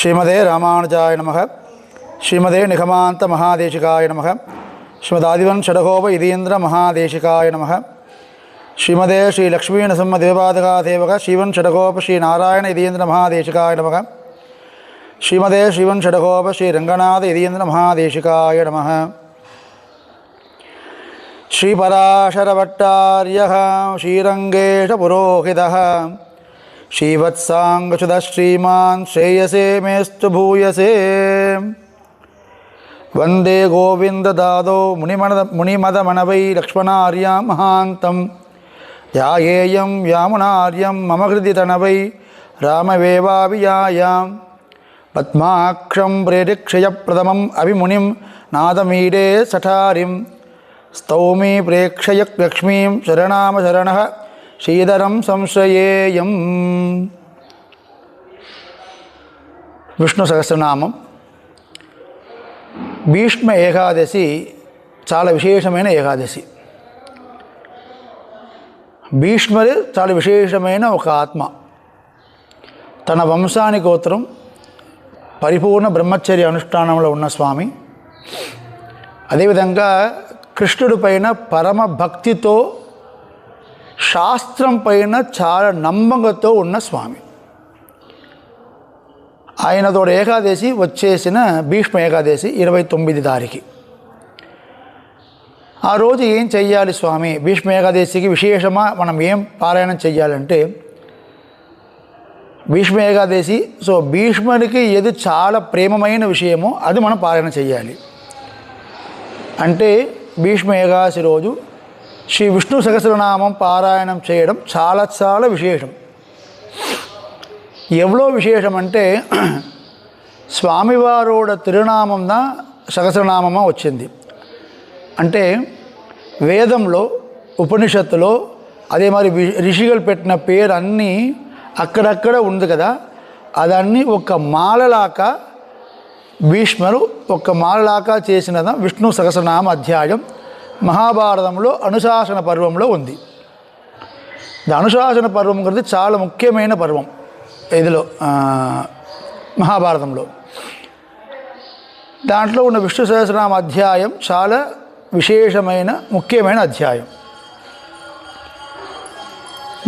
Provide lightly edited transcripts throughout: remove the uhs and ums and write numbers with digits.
श्रीमदे रामानुजाय नमः। श्रीमदे निगमान्त महादेशिकाय नमः। श्रीमदादिवन् षडगोप इदीन्द्र महादेशिकाय नमः। श्रीमदे श्री लक्ष्मी नरसिंह देवपादका सेवक श्रीवन् षडगोप श्री नारायण इदीन्द्र महादेशिकाय नमः। श्रीमदे श्रीवन् षडगोप श्री रंगनाथ इदीन्द्र महादेशिकाय नमः। श्रीपराशरभट्टार्यः श्रीरंगेश पुरोहितः श्रीवत्सांगच्युतः श्रीमान् श्रेयसे मेस्तु भूयसे। वंदे गोविंददादौ मुनिमदमनवै लक्ष्मणार्यां महान्तं यायेयं यामुनार्यं मम हृदि तनवै रामवेवाभियायां पद्माक्षं प्रेरिक्षयप्रथमम् अभिमुनिं नादमीडे सठारिं स्तौमि प्रेक्षयलक्ष्मीं शरणाम शरणः श्रीधरं संश्रयेयं। విష్ణు సహస్రనామం భీష్మ ఏకాదశి చాలా విశేషమైన ఏకాదశి. భీష్ముడు చాలా విశేషమైన ఒక ఆత్మ. తన వంశాని గోత్రం పరిపూర్ణ బ్రహ్మచర్య అనుష్ఠానంలో ఉన్న స్వామి. అదేవిధంగా కృష్ణుడి పైన పరమ భక్తితో శాస్త్రం పైన చాలా నమ్మకంతో ఉన్న స్వామి. ఆయనతో ఏకాదశి వచ్చేసిన భీష్మ ఏకాదశి 29 తారీఖు. ఆ రోజు ఏం చెయ్యాలి స్వామి? భీష్మ ఏకాదశికి విశేషమా మనం ఏం పారాయణం చెయ్యాలంటే భీష్మ ఏకాదశి భీష్మునికి ఏది చాలా ప్రేమమైన విషయమో అది మనం పారాయణం చెయ్యాలి. అంటే భీష్మ ఏకాదశి రోజు శ్రీ విష్ణు సహస్రనామం పారాయణం చేయడం చాలా చాలా విశేషం. ఎவ்வளோ విశేషం అంటే స్వామివారోడ తిరునామంన సహస్రనామం వచ్చింది. అంటే వేదంలో ఉపనిషత్తులో అదే మరి ఋషిகள் పెట్టిన పేరు అన్నీ అక్కడక్కడ ఉంది కదా, అదన్నీ ఒక మాలలాగా భీష్మరు ఒక మాలలాగా చేసినది విష్ణు సహస్రనామ అధ్యాయం మహాభారతంలో అనుశాసన పర్వంలో ఉంది. అనుశాసన పర్వం గురించి చాలా ముఖ్యమైన పర్వం ఇదిలో మహాభారతంలో. దాంట్లో ఉన్న విష్ణు సహస్రనామ అధ్యాయం చాలా విశేషమైన ముఖ్యమైన అధ్యాయం.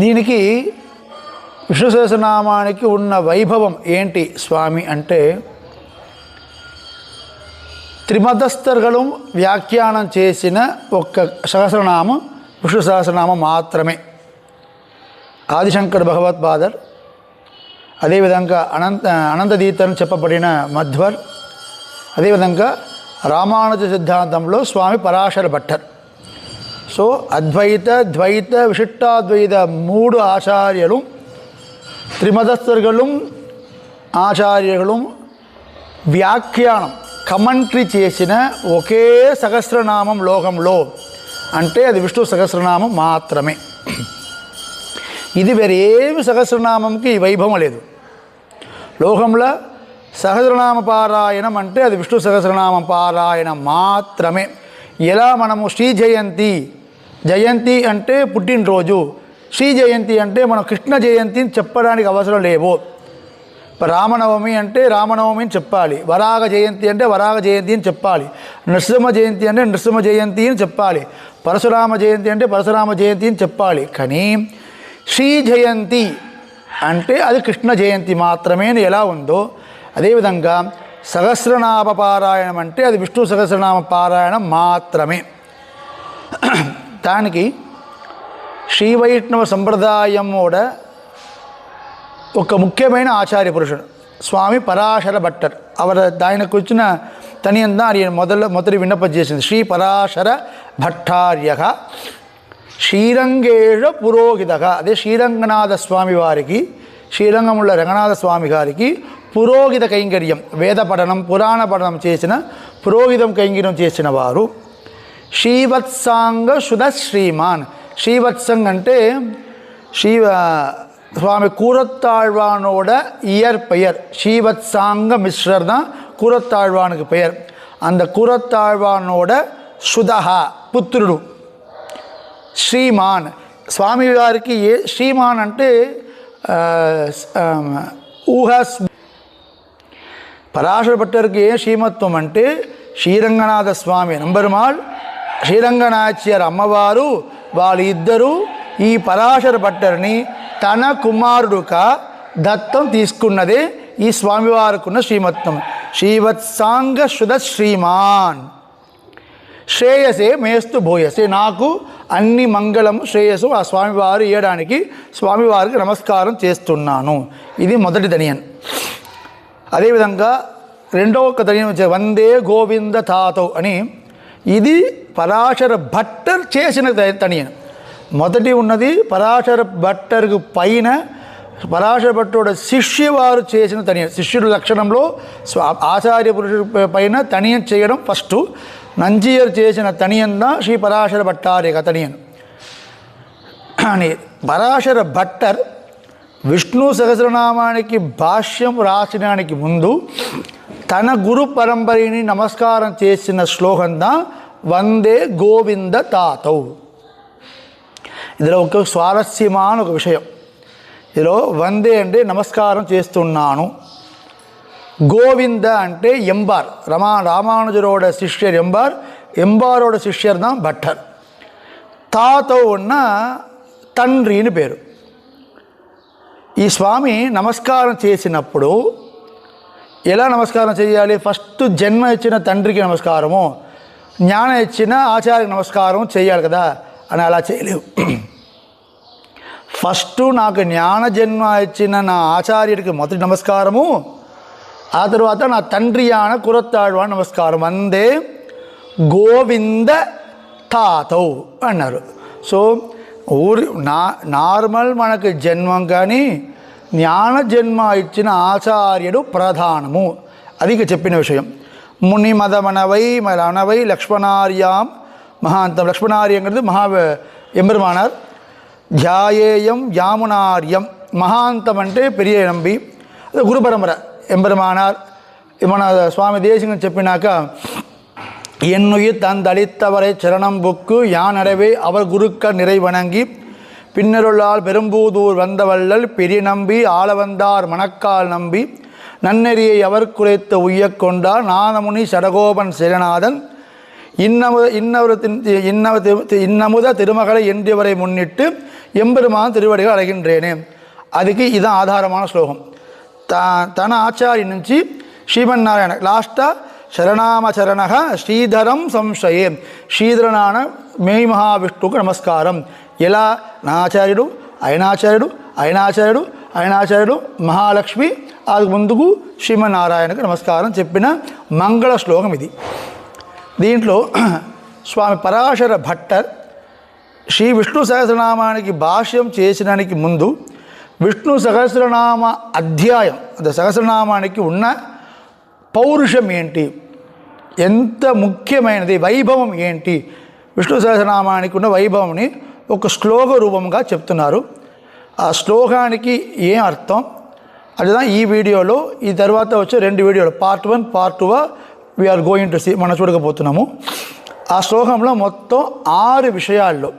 దీనికి విష్ణు సహస్రనామానికి ఉన్న వైభవం ఏంటి స్వామి అంటే త్రిమతస్థర్గలు వ్యాఖ్యానం చేసిన ఒక్క సహస్రనామం విష్ణు సహస్రనామం మాత్రమే. ఆదిశంకర భగవత్పాదర్, అదేవిధంగా అనంతదీతను చెప్పబడిన మధ్వర్, అదేవిధంగా రామానుజ సిద్ధాంతంలో స్వామి పరాశర భట్టర్. అద్వైత ద్వైత విశిష్టాద్వైత 3 ఆచార్యులు త్రిమతస్థర్గలు ఆచార్యులు వ్యాఖ్యానం కమెంట్రీ చేసిన ఒకే సహస్రనామం లోకంలో అంటే అది విష్ణు సహస్రనామం మాత్రమే. ఇది వేరేమి సహస్రనామంకి వైభవం లేదు. లోకంలో సహస్రనామ పారాయణం అంటే అది విష్ణు సహస్రనామ పారాయణం మాత్రమే. ఎలా మనము శ్రీ జయంతి, జయంతి అంటే పుట్టినరోజు, శ్రీ జయంతి అంటే మనం కృష్ణ జయంతిని చెప్పడానికి అవసరం లేవు. రామనవమి అంటే రామనవమిని చెప్పాలి, వరాగ జయంతి అంటే వరాగ జయంతి అని చెప్పాలి, నృసింహ జయంతి అంటే నృసింహ జయంతి అని చెప్పాలి, పరశురామ జయంతి అంటే పరశురామ జయంతి అని చెప్పాలి. కానీ శ్రీ జయంతి అంటే అది కృష్ణ జయంతి మాత్రమే ఎలా ఉందో అదేవిధంగా సహస్రనామ పారాయణం అంటే అది విష్ణు సహస్రనామ పారాయణం మాత్రమే. దానికి శ్రీ వైష్ణవ సంప్రదాయం కూడా ఒక ముఖ్యమైన ఆచార్య పురుషుడు స్వామి పరాశర భట్టర్. ఆయన కూర్చున్న తనియందా ఆయన మొదటి విన్నపం చేసింది శ్రీ పరాశర భట్టార్య శ్రీరంగేష పురోహితగా. అదే శ్రీరంగనాథ స్వామి వారికి, శ్రీరంగముల రంగనాథ స్వామి గారికి పురోహిత కైంకర్యం, వేద పఠనం పురాణ పఠనం చేసిన పురోహితం కైంకర్యం చేసిన వారు. శ్రీవత్సాంగ శుధ శ్రీమాన్. శ్రీవత్సంగ్ అంటే சுவாமி கூரத்தாழ்வானோட இயற்பெயர் ஸ்ரீவத்சாங்க மிஸ்ரர் தான் கூரத்தாழ்வானுக்கு பெயர். அந்த கூரத்தாழ்வானோட சுதஹா పుత్రుడు శ్రీమాన్. స్వామి గారికి శ్రీమాన్ అంటే ఊహ. పరాశర భట్టருக்கு ఏ శ్రీమత్వం అంటే శ్రీరంగనాథ స్వామి నంబెరుమాళ్ శ్రీరంగనాథ్యర్ అమ్మవారు వాళ్ళిద్దరూ ఈ పరాశర భట్టర్ని తన కుమారుడుగా దత్తం తీసుకున్నదే ఈ స్వామివారికున్న శ్రీమత్వం. శ్రీవత్సాంగ శుధ శ్రీమాన్ శ్రేయసే మేస్తు భూయసే, నాకు అన్ని మంగళము శ్రేయస్సు ఆ స్వామివారు ఇవ్వడానికి స్వామివారికి నమస్కారం చేస్తున్నాను. ఇది మొదటి తనియన్. అదేవిధంగా రెండవ తనియన్ వచ్చే వందే గోవింద తాతౌ అని, ఇది పరాశర భట్టర్ చేసిన తనియన్. మొదటి ఉన్నది పరాశర భట్టర్కు పైన పరాశర భట్టుడు శిష్యవారు చేసిన తనియన్. శిష్యుడు లక్షణంలో ఆచార్య పురుషుడి పైన తనియన్ చేయడం ఫస్ట్. నంజీయర్ చేసిన తనియన్న శ్రీ పరాశర భట్టారిక తనియన్ అని. పరాశర భట్టర్ విష్ణు సహస్రనామానికి భాష్యం రాసడానికి ముందు తన గురు పరంపరని నమస్కారం చేసిన శ్లోకందా వందే గోవింద తాతౌ. ఇందులో ఒక స్వారస్యమైన ఒక విషయం. ఇందులో వందే అంటే నమస్కారం చేస్తున్నాను, கோவிந்த అంటే எம்பார் ராமானுஜரோட சிஷ்யர் எம்பாரோட சிஷ்யர் தான் பட்டர். తాతౌன்னா తండ్రిని పేరు. ఈ స్వామి నమస్కారం చేసినప్పుడు ఎలా నమస్కారం చేయాలి? ఫస్ట్ జన్మ ఇచ్చిన తండ్రికి నమస్కారము, జ్ఞానం ఇచ్చిన ఆచార్యకి నమస్కారం చేయాలి కదా అని అలా చేయలేవు. ఫస్ట్ నాకు జ్ఞాన జన్మ ఇచ్చిన నా ఆచార్యుడికి మొదటి నమస్కారము, ఆ తర్వాత నా తండ్రి అయిన కురత్తాళ్వాన్ నమస్కారం. వందే గోవింద తాతౌ అన్నారు. సో నార్మల్ మనకు జన్మం కానీ జ్ఞాన జన్మ ఇచ్చిన ఆచార్యుడు ప్రధానము. అది ఇక చెప్పిన విషయం. ముని మదమనవై అనవై లక్ష్మణార్యాం మహాంతం. లక్ష్మణార్యంகிறது ఎంబెరుమానార్. ధ్యాయేయం యామునార్యం. మహాంతం అంటే పెరియ నంబి, అది గురు పరంపర ఎంబెరుమానార్. మన స్వామి దేశికం చెప్పినాక என்னுயிர் தந்தளித்தவரை சரணம் புக்கு யான் அடவே அவர் குருக்க நிறை வணங்கி பின்னருளால் பெரும்பூதூர் வந்தவள்ளல் பெரிய நம்பி ஆள வந்தார் மணக்கால் நம்பி நன்னெறியை அவர் குறைத்த உய்யக் கொண்டார் நாதமுனி சடகோபன் சிறநாதன் இன்னமுத திருமகளை என்றவரை முன்னிட்டு எம்பெருமான் திருவடிகள் அடைகின்றேனே. அதுக்கு இதுதான் ఆధారமான శ్లోకం. తన ఆచార్య నుంచి శ్రీమన్నారాయణ లాస్టా శరణామచరణ శ్రీధరం సంశయే, శ్రీధరనాన మే మహావిష్ణువుకు నమస్కారం. ఎలా? నా ఆచార్యుడు ఆయనాచార్యుడు ఆయనాచార్యుడు ఆయనాచార్యుడు మహాలక్ష్మి, అది ముందుకు శ్రీమన్నారాయణకు నమస్కారం చెప్పిన మంగళ శ్లోకం ఇది. దీంట్లో స్వామి పరాశర భట్టర్ శ్రీ విష్ణు సహస్రనామానికి భాష్యం చేసడానికి ముందు విష్ణు సహస్రనామ అధ్యాయం, అంటే సహస్రనామానికి ఉన్న పౌరుషం ఏంటి, ఎంత ముఖ్యమైనది, వైభవం ఏంటి, విష్ణు సహస్రనామానికి ఉన్న వైభవంని ఒక శ్లోక రూపంగా చెప్తున్నారు. ఆ శ్లోకానికి ఏం అర్థం అదేదా ఈ వీడియోలో, ఈ తర్వాత వచ్చే 2 వీడియోలు part 1 part 2 we are going to see మనం చూడకపోతున్నాము. ఆ శ్లోకంలో మొత్తం 6 విషయాల్లో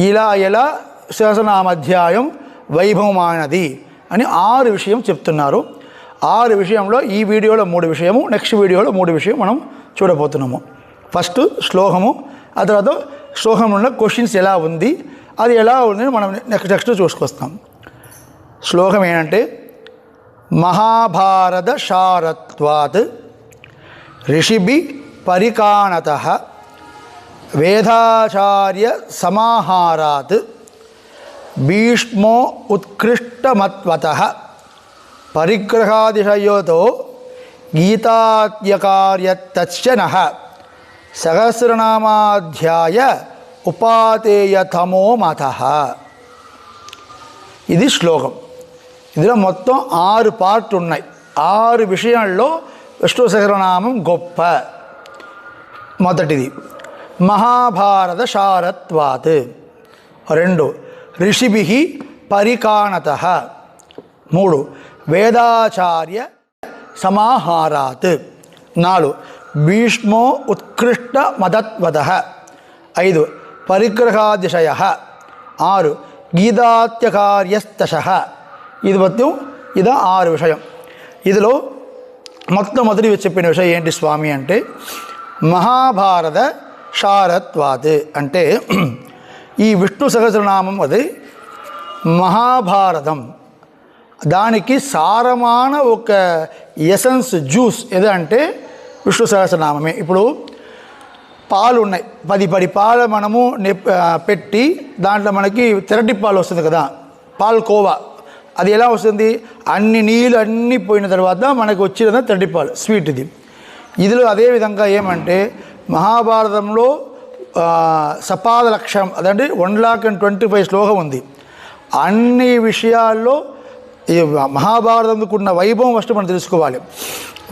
ఇలా ఎలా సహస్రనామాధ్యాయం వైభవమైనది అని 6 విషయం చెప్తున్నారు. 6 విషయంలో ఈ వీడియోలో 3 విషయము, నెక్స్ట్ వీడియోలో 3 విషయం మనం చూడబోతున్నాము. ఫస్ట్ శ్లోకము, ఆ తర్వాత శ్లోకంలో ఉన్న క్వశ్చన్స్ ఎలా ఉంది, అది ఎలా ఉంది మనం నెక్స్ట్ చూసుకొస్తాం. శ్లోకం ఏంటంటే మహాభారత శారత్వాత్ ఋషిభి పరికాణత వేదాచార్య సమాహారాత్ భీష్మో ఉత్కృష్టమత్వత పరిగ్రహాదిశయోతో గీతాత్యకార్యతశ్చన సహస్రనామాధ్యాయ ఉపాతేయతమో మత. ఇది శ్లోకం. ఇందులో మొత్తం 6 పార్ట్లు ఉన్నాయి. 6 విషయాల్లో విష్ణు సహస్రనామం గొప్ప. మొదటిది మహాభారత శారత్వాత్, 2 ఋషిభి పరికాణత, 3 వేదాచార్య సమాహారాత్, 4 భీష్మో ఉత్కృష్ట మదత్వత, 5 పరిగ్రహాదిశయ, 6 గీతాత్యకార్యస్తశ. ఇది మొత్తం 6 విషయం. ఇందులో మొట్టమొదటి చెప్పిన విషయం ఏంటి స్వామి అంటే మహాభారత సారత్వాత్. అంటే ఈ విష్ణు సహస్రనామం అది మహాభారతం, దానికి సారமான ఒక ఎసెన్స్ జ్యూస్ ఏదంటే విష్ణు సహస్రనామమే. ఇప్పుడు పాలు ఉన్నాయి, 10 పాలు మనము పెట్టి దాంట్లో మనకి తెరటి పాలు వస్తుంది కదా, పాల్కోవా. అది ఎలా వస్తుంది? అన్ని నీళ్ళు అన్నీ పోయిన తర్వాత మనకు వచ్చిన తెరటి పాలు, స్వీట్ ఇది. ఇదిలో అదేవిధంగా ఏమంటే మహాభారతంలో సపాద లక్ష్యం అదంటే 125 శ్లోకం ఉంది. అన్ని విషయాల్లో ఈ మహాభారతంకు ఉన్న వైభవం ఫస్ట్ మనం తెలుసుకోవాలి.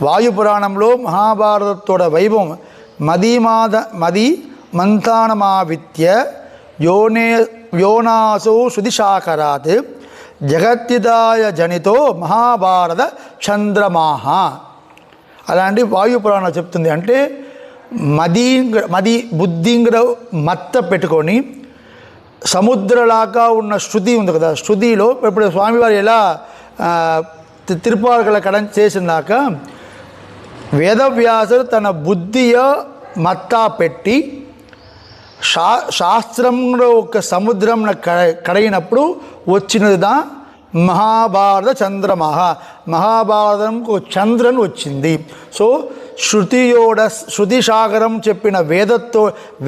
వాయుపురాణంలో మహాభారతతోడ వైభవం మది మంతానమావిత్య యోనాసో శుధిశాకరాత్ జగత్తిదాయ జనితో మహాభారత చంద్రమాహ. అలాంటి వాయుపురాణం చెప్తుంది. అంటే మది బుద్ధింగ్ర మత్త పెట్టుకొని సముద్రలాగా ఉన్న శృతి ఉంది కదా, శృతిలో ఇప్పుడు స్వామివారు ఎలా తిరుపాలకల కడం చేసినాక వేదవ్యాసుడు తన బుద్ధియో మత్తా పెట్టి శాస్త్రంలో ఒక సముద్రం కడిగినప్పుడు వచ్చినదిదా మహాభారత చంద్రమహ. మహాభారతంకు చంద్రన్ వచ్చింది. సో శృతి సాగరం చెప్పిన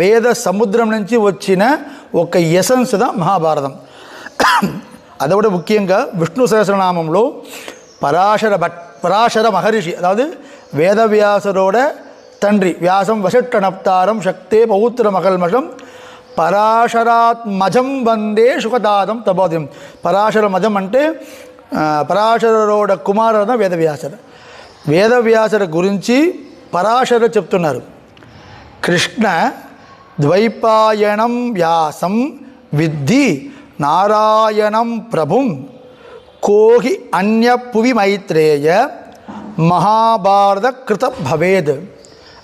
వేద సముద్రం నుంచి వచ్చిన ఒక ఎసెన్స్ దా మహాభారతం. అది కూడా ముఖ్యంగా విష్ణు సహస్రనామంలో పరాశర మహర్షి, అதாவது వేదవ్యాసరోட తండ్రి వ్యాసం వశట్టనప్తారం శక్తే పౌత్ర మకల్మషం పరాశరాత్మజం వందే సుఖదాదం తపోదిం. పరాశర మజం అంటే పరాశరోడ కుమారుడ వేదవ్యాసర. వేదవ్యాసర గురించి పరాశర చెప్తున్నారు. కృష్ణ ద్వైపాయనం వ్యాసం విద్ధి నారాయణం ప్రభుం కోహి అన్య పువి మైత్రేయ మహాభారత కృత భవేద్.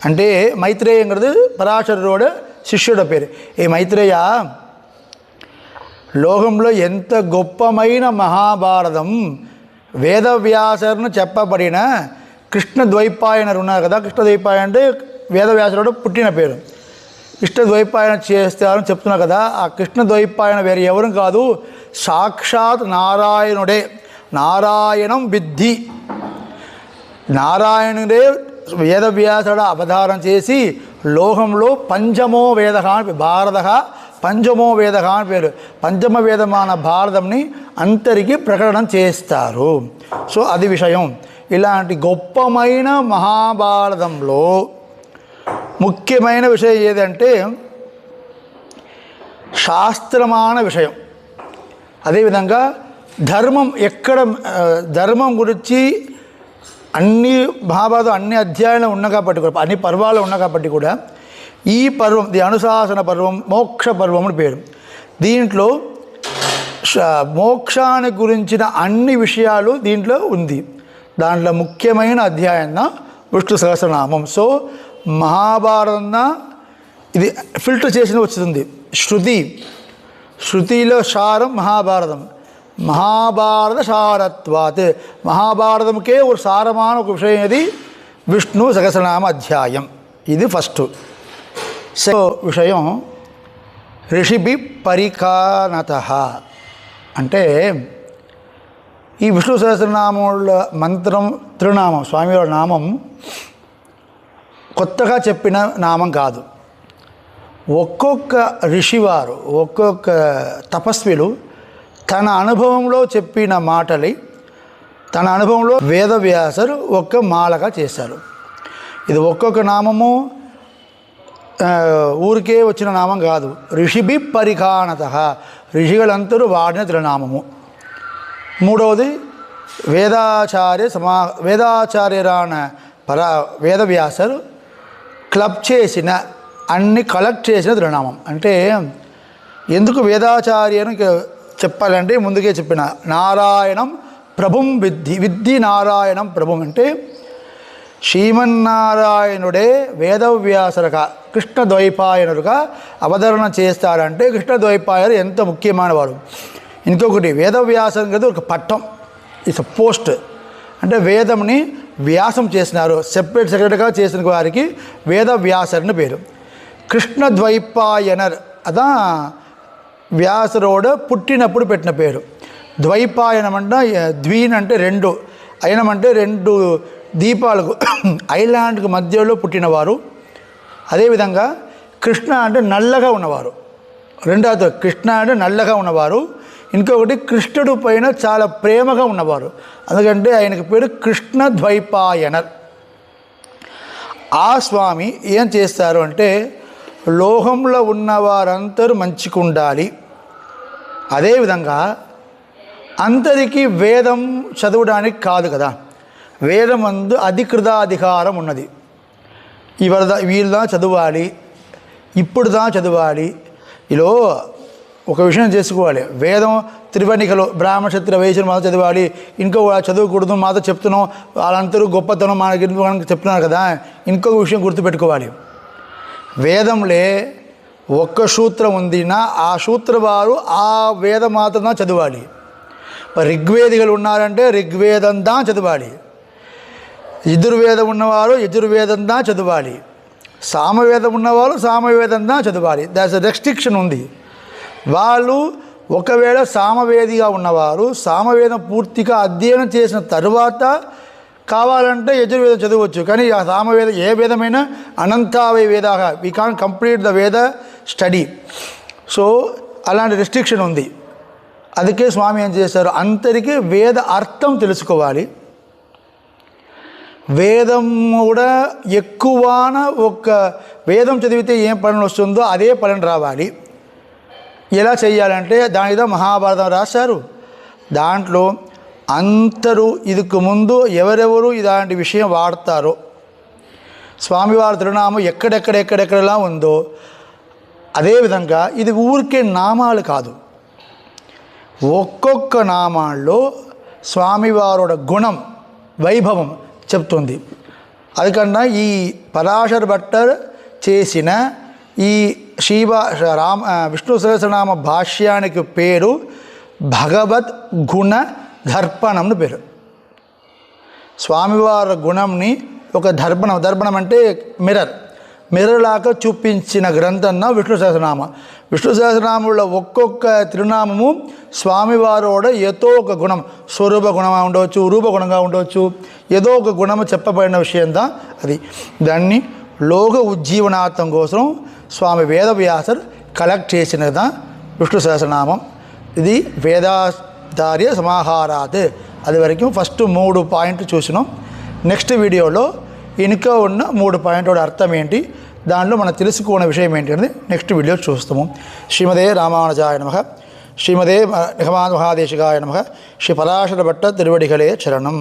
అంటే మైత్రేయంగది పరాశరుడు శిష్యుడ పేరు. ఏ మైత్రేయ, లోకంలో ఎంత గొప్పమైన మహాభారతం వేదవ్యాసరును చెప్పబడిన కృష్ణద్వైపాయనరు ఉన్నారు కదా. కృష్ణద్వైపాయన అంటే వేదవ్యాసుడు పుట్టిన పేరు. కృష్ణద్వైపాయన చేస్తారని చెప్తున్నారు కదా. ఆ కృష్ణద్వైపాయన వేరే ఎవరు కాదు, సాక్షాత్ నారాయణుడే. నారాయణం విద్ధి, నారాయణుడే వేదవ్యాసుడు అవతారం చేసి లోకంలో పంచమో వేద అని భారత పంచమో వేద అని పేరు. పంచమ వేదమాన భారతంని అందరికీ ప్రకటన చేస్తారు. సో అది విషయం. ఇలాంటి గొప్పమైన మహాభారతంలో ముఖ్యమైన విషయం ఏదంటే శాస్త్రమాన విషయం. అదేవిధంగా ధర్మం ధర్మం గురించి అన్ని మహాభారతం అన్ని అధ్యాయాలు ఉన్న కాబట్టి కూడా, అన్ని పర్వాలు ఉన్న కాబట్టి కూడా ఈ పర్వం ది అనుశాసన పర్వం మోక్ష పర్వం అని పేరు. దీంట్లో మోక్షానికి గురించిన అన్ని విషయాలు దీంట్లో ఉంది. దాంట్లో ముఖ్యమైన అధ్యాయం విష్ణు సహస్రనామం. సో మహాభారతం ఇది ఫిల్టర్ చేసిన వచ్చింది శృతిలో సారం మహాభారతం. మహాభారత సారత్వాత్, మహాభారతంకే ఒక సారమాన ఒక విషయం ఇది విష్ణు సహస్రనామ అధ్యాయం. ఇది ఫస్ట్. సో విషయం ఋషిభి పరికానత అంటే ఈ విష్ణు సహస్రనామముల మంత్రం తిరునామం, స్వామివారి నామం కొత్తగా చెప్పిన నామం కాదు. ఒక్కొక్క ఋషివారు ఒక్కొక్క తపస్విలు తన అనుభవంలో చెప్పిన మాటలి తన అనుభవంలో వేదవ్యాసరు ఒక్క మాలగా చేశారు. ఇది ఒక్కొక్క నామము ఊరికే వచ్చిన నామం కాదు. ఋషిభి పరికానత, ఋషిಗಳంతరూ వాడిన తిరునామము. మూడవది వేదాచార్యరాన వేదవ్యాసరు కలెక్ట్ చేసిన తిరునామం. అంటే ఎందుకు వేదాచార్యను చెప్పాలంటే ముందుకే చెప్పిన నారాయణం ప్రభుం విద్ధి నారాయణం ప్రభుం అంటే శ్రీమన్నారాయణుడే వేదవ్యాసరుగా కృష్ణద్వైపాయనుడుగా అవతరణ చేస్తాడంటే కృష్ణద్వైపాయనుడు ఎంత ముఖ్యమైన వాడు. ఇంకొకటి వేదవ్యాసం కదా ఒక పట్టం, ఇట్స్ పోస్ట్. అంటే వేదంని వ్యాసం చేసినారో సెపరేట్గా చేసిన వారికి వేద వ్యాసర్ని పేరు. కృష్ణద్వైపాయనర్ అదా వ్యాసరోడ పుట్టినప్పుడు పెట్టిన పేరు. ద్వైపాయనం అంటే ద్వీన్ అంటే రెండు, అయనం అంటే రెండు దీపాలకు ఐలాండ్కి మధ్యలో పుట్టినవారు. అదేవిధంగా కృష్ణ అంటే నల్లగా ఉన్నవారు, రెండవది కృష్ణ అంటే నల్లగా ఉన్నవారు. ఇంకొకటి కృష్ణుడు పైన చాలా ప్రేమగా ఉన్నవారు, అందుకంటే ఆయనకి పేరు కృష్ణద్వైపాయనర్. ఆ స్వామి ఏం చేస్తారు అంటే లోకంలో ఉన్నవారందరూ మంచిగా ఉండాలి. అదేవిధంగా అందరికీ వేదం చదవడానికి కాదు కదా, వేదం అందు అధికృతాధికారం ఉన్నది. వీళ్ళదా చదవాలి, ఇప్పుడుదా చదవాలి. ఇలా ఒక విషయం చేసుకోవాలి. వేదం త్రివర్ణికలు బ్రాహ్మణ క్షత్రియ వైశ్యులు మాతో చదవాలి, ఇంకో చదవకూడదు మాతో చెప్తున్నాం, వాళ్ళందరూ గొప్పతనం మనకి చెప్తున్నారు కదా. ఇంకొక విషయం గుర్తుపెట్టుకోవాలి, వేదంలో ఒక్క సూత్రం ఉందినా ఆ సూత్ర వారు ఆ వేదం మాత్రం చదవాలి. ఋగ్వేదికలు ఉన్నారంటే ఋగ్వేదందా చదవాలి, యజుర్వేదం ఉన్నవారు యజుర్వేదందా చదవాలి, సామవేదం ఉన్నవారు సామవేదందా చదవాలి. దాట్స్ ఎ రెస్ట్రిక్షన్ ఉంది. వాళ్ళు ఒకవేళ సామవేదిగా ఉన్నవారు సామవేదం పూర్తిగా అధ్యయనం చేసిన తర్వాత కావాలంటే యజుర్వేదం చదవచ్చు. కానీ ఆ సామవేదం ఏ వేదమైనా అనంతావై వేదాహ, వీ కాన్ కంప్లీట్ ద వేద స్టడీ. సో అలాంటి రెస్ట్రిక్షన్ ఉంది. అందుకే స్వామి ఏం చేశారు, అందరికీ వేద అర్థం తెలుసుకోవాలి. వేదం కూడా ఎక్కువన ఒక వేదం చదివితే ఏం పలన వస్తుందో అదే పలన రావాలి. ఎలా చేయాలంటే దానితో మహాభారతం రాశారు. దాంట్లో అందరూ ఇదికు ముందు ఎవరెవరు ఇలాంటి విషయం వాడతారో, స్వామివారి తిరునామం ఎక్కడెక్కడెక్కడెక్కడలా ఉందో అదేవిధంగా ఇది ఊరికే నామాలు కాదు, ఒక్కొక్క నామాల్లో స్వామివారుడ గుణం వైభవం చెప్తుంది. అదికన్నా ఈ పరాశర భట్టర్ చేసిన ఈ విష్ణు సహస్రనామ భాష్యానికి పేరు భగవద్ గుణ దర్పణంను పేరు. స్వామివారి గుణంని ఒక దర్పణం అంటే మిర్రర్ లాగా చూపించిన గ్రంథం విష్ణు సహస్రనామ. విష్ణు సహస్రనామంలో ఒక్కొక్క తిరునామము స్వామివారోడ ఏదో ఒక గుణం, స్వరూప గుణంగా ఉండవచ్చు, రూపగుణంగా ఉండవచ్చు, ఏదో ఒక గుణము చెప్పబడిన విషయందా అది. దాన్ని లోక ఉజ్జీవనార్థం కోసం స్వామి వేదవ్యాసర్ కలెక్ట్ చేసినదా విష్ణు సహస్రనామం. ఇది వేదాధార్య సమాహారాత్. అది వరకు ఫస్ట్ 3 పాయింట్లు చూసినాం. నెక్స్ట్ వీడియోలో ఇంకా ఉన్న 3 పాయింట్ల అర్థం ఏంటి, దాంట్లో మనం తెలుసుకున్న విషయం ఏంటి అనేది నెక్స్ట్ వీడియో చూస్తాము. శ్రీమదే రామానుజాయ నమః, శ్రీమదే నిగమాంత మహాదేశికాయ నమః, శ్రీ పరాశర భట్ట తిరువడిగలే చరణం.